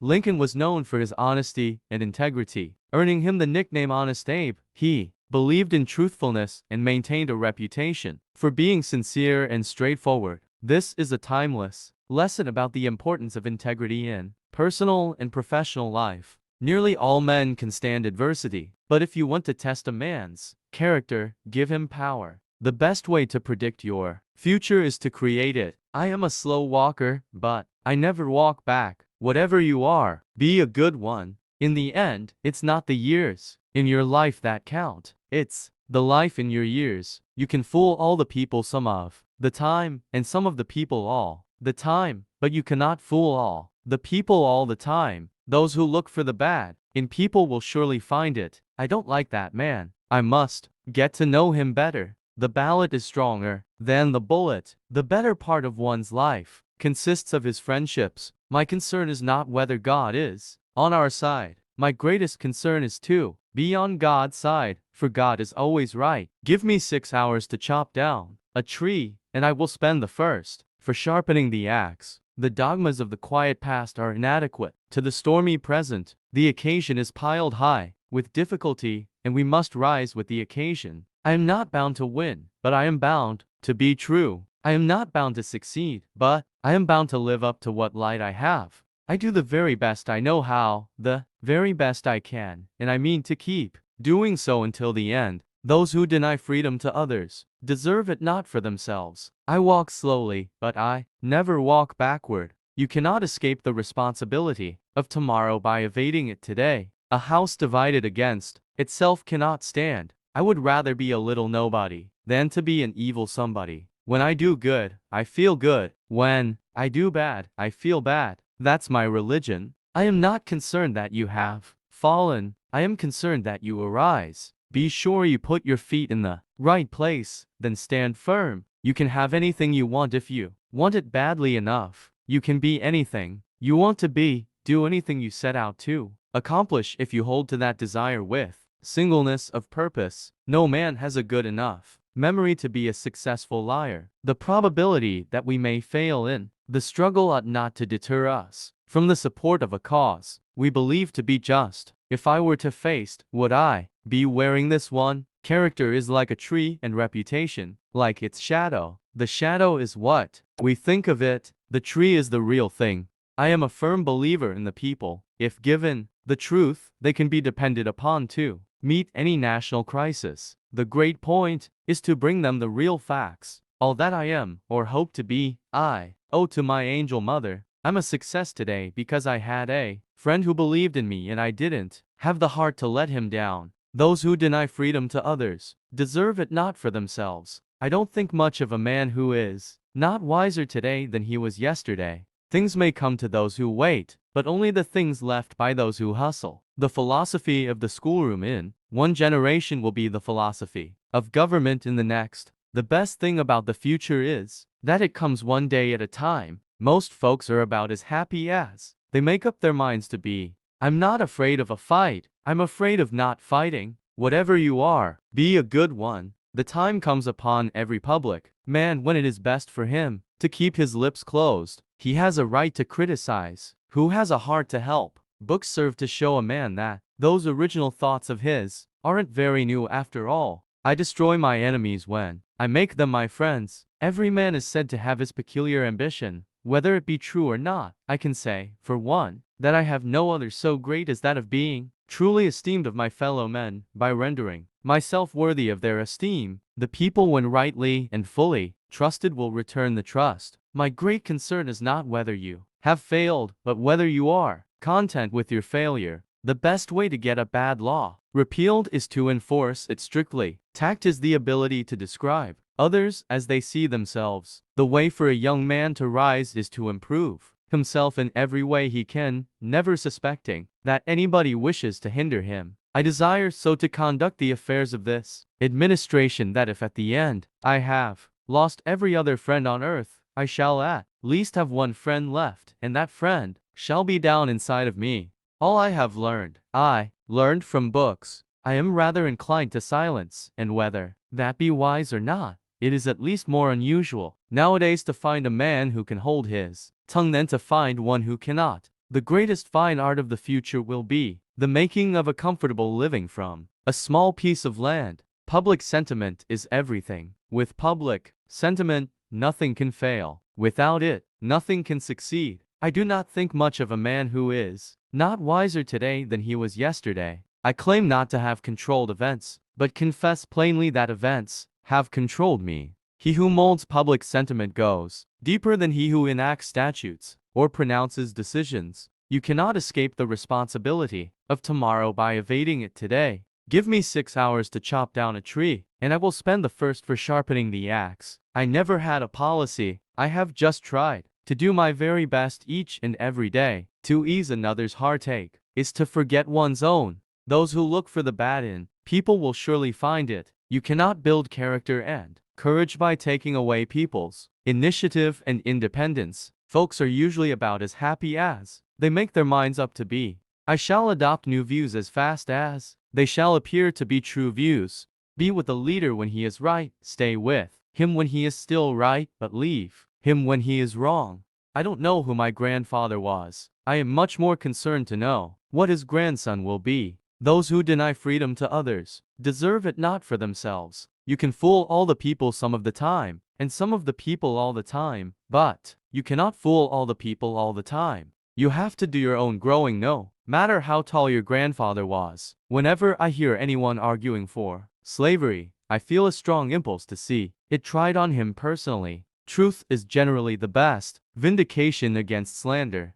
Lincoln was known for his honesty and integrity, earning him the nickname Honest Abe. He believed in truthfulness and maintained a reputation for being sincere and straightforward. This is a timeless lesson about the importance of integrity in personal and professional life. Nearly all men can stand adversity, but if you want to test a man's character, give him power. The best way to predict your future is to create it. I am a slow walker, but I never walk back. Whatever you are, be a good one. In the end, it's not the years in your life that count. It's the life in your years. You can fool all the people some of the time, and some of the people all the time, but you cannot fool all the people all the time. Those who look for the bad in people will surely find it. I don't like that man. I must get to know him better. The ballot is stronger than the bullet. The better part of one's life consists of his friendships. My concern is not whether God is on our side. My greatest concern is to be on God's side, for God is always right. Give me 6 hours to chop down a tree, and I will spend the first for sharpening the axe. The dogmas of the quiet past are inadequate to the stormy present. The occasion is piled high with difficulty, and we must rise with the occasion. I am not bound to win, but I am bound to be true. I am not bound to succeed, but I am bound to live up to what light I have. I do the very best I know how, the very best I can, and I mean to keep doing so until the end. Those who deny freedom to others deserve it not for themselves. I walk slowly, but I never walk backward. You cannot escape the responsibility of tomorrow by evading it today. A house divided against itself cannot stand. I would rather be a little nobody than to be an evil somebody. When I do good, I feel good. When I do bad, I feel bad. That's my religion. I am not concerned that you have fallen. I am concerned that you arise. Be sure you put your feet in the right place, then stand firm. You can have anything you want if you want it badly enough. You can be anything you want to be, do anything you set out to accomplish if you hold to that desire with singleness of purpose. No man has a good enough memory to be a successful liar. The probability that we may fail in the struggle ought not to deter us from the support of a cause we believe to be just. If I were to face, would I be wearing this one? Character is like a tree and reputation, like its shadow. The shadow is what we think of it. The tree is the real thing. I am a firm believer in the people. If given the truth, they can be depended upon to meet any national crisis. The great point is to bring them the real facts. All that I am, or hope to be, I owe to my angel mother. I'm a success today because I had a friend who believed in me and I didn't have the heart to let him down. Those who deny freedom to others deserve it not for themselves. I don't think much of a man who is not wiser today than he was yesterday. Things may come to those who wait, but only the things left by those who hustle. The philosophy of the schoolroom in one generation will be the philosophy of government in the next. The best thing about the future is that it comes one day at a time. Most folks are about as happy as they make up their minds to be. I'm not afraid of a fight. I'm afraid of not fighting. Whatever you are, be a good one. The time comes upon every public man when it is best for him to keep his lips closed. He has a right to criticize. Who has a heart to help? Books serve to show a man that those original thoughts of his aren't very new after all. I destroy my enemies when I make them my friends. Every man is said to have his peculiar ambition. Whether it be true or not, I can say, for one, that I have no other so great as that of being truly esteemed of my fellow men, by rendering myself worthy of their esteem. The people, when rightly and fully trusted, will return the trust. My great concern is not whether you have failed, but whether you are content with your failure. The best way to get a bad law repealed is to enforce it strictly. Tact is the ability to describe others as they see themselves. The way for a young man to rise is to improve himself in every way he can, never suspecting that anybody wishes to hinder him. I desire so to conduct the affairs of this administration that if at the end I have lost every other friend on earth, I shall at least have one friend left, and that friend shall be down inside of me. All I have learned, I learned from books. I am rather inclined to silence, and whether that be wise or not, it is at least more unusual nowadays to find a man who can hold his tongue than to find one who cannot. The greatest fine art of the future will be the making of a comfortable living from a small piece of land. Public sentiment is everything. With public sentiment, nothing can fail. Without it, nothing can succeed. I do not think much of a man who is not wiser today than he was yesterday. I claim not to have controlled events, but confess plainly that events have controlled me. He who molds public sentiment goes deeper than he who enacts statutes or pronounces decisions. You cannot escape the responsibility of tomorrow by evading it today. Give me 6 hours to chop down a tree, and I will spend the first for sharpening the axe. I never had a policy. I have just tried to do my very best each and every day. To ease another's heartache is to forget one's own. Those who look for the bad in people will surely find it. You cannot build character and courage by taking away people's initiative and independence. Folks are usually about as happy as they make their minds up to be. I shall adopt new views as fast as they shall appear to be true views. Be with the leader when he is right, stay with him when he is still right, but leave him when he is wrong. I don't know who my grandfather was. I am much more concerned to know what his grandson will be. Those who deny freedom to others deserve it not for themselves. You can fool all the people some of the time, and some of the people all the time, but you cannot fool all the people all the time. You have to do your own growing, no matter how tall your grandfather was. Whenever I hear anyone arguing for slavery, I feel a strong impulse to see it tried on him personally. Truth is generally the best vindication against slander.